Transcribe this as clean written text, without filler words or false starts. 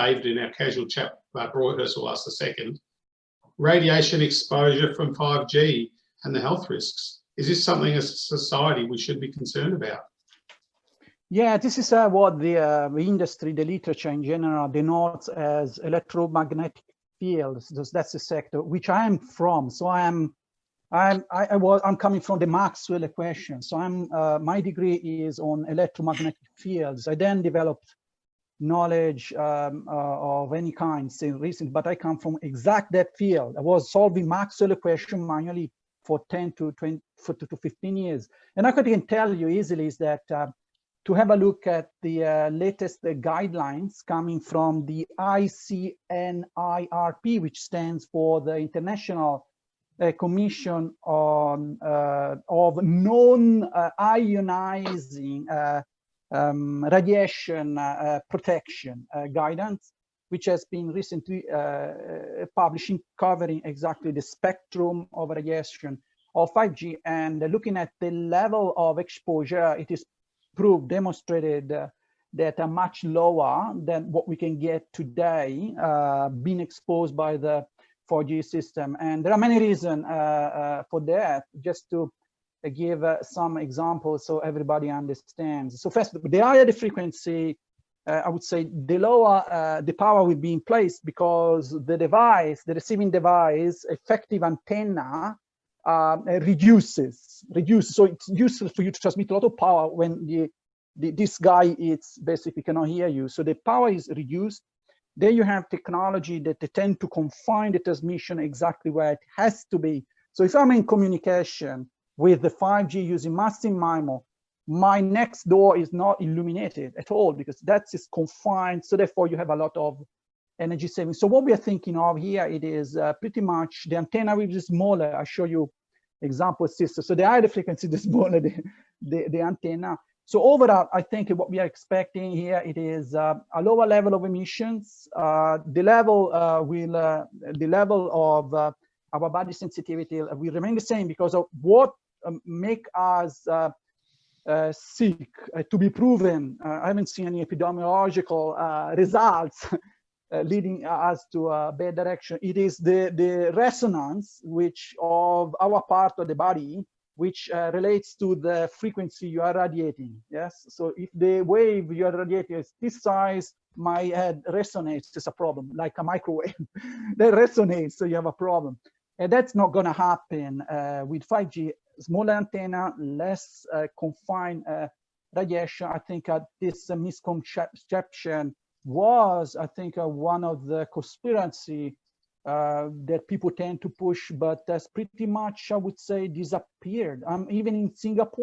David in our casual chat brought us, or asked a second, radiation exposure from 5G and the health risks. Is this something as a society we should be concerned about? Yeah, this is what the industry, the literature in general, denotes as electromagnetic fields. That's the sector which I am from. So I'm coming from the Maxwell equation. So my degree is on electromagnetic fields. I then developed knowledge of any kind since recent, but I come from exact that field. I was solving Maxwell equation manually for 10 to 15 years. And I can tell you easily is that to have a look at the latest guidelines coming from the ICNIRP, which stands for the International Commission on of Non-Ionizing Radiation Protection Guidance, which has been recently published, covering exactly the spectrum of radiation of 5G. And looking at the level of exposure, it is demonstrated that are much lower than what we can get today being exposed by the 4G system. And there are many reasons for that, just to give some examples so everybody understands. So first, the higher the frequency, I would say the lower the power will be in place, because the device, the receiving device, effective antenna reduces. So it's useful for you to transmit a lot of power when this guy is basically cannot hear you. So the power is reduced. There you have technology that they tend to confine the transmission exactly where it has to be. So if I'm in communication with the 5G using massive MIMO, my next door is not illuminated at all, because that is confined. So therefore you have a lot of energy saving. So what we are thinking of here, it is pretty much the antenna will be smaller. I show you example system. So the higher the frequency, the smaller the antenna. So overall, I think what we are expecting here, it is a lower level of emissions. The level of our body sensitivity will remain the same, because of what make us sick to be proven. I haven't seen any epidemiological results leading us to a bad direction. It is the resonance which of our part of the body, which relates to the frequency you are radiating. Yes. So if the wave you are radiating is this size, my head resonates. It's a problem, like a microwave. That resonates, so you have a problem. And that's not going to happen with 5G. Smaller antenna, less confined radiation. I think this misconception was, I think, one of the conspiracy that people tend to push, but that's pretty much, I would say, disappeared. Even in Singapore.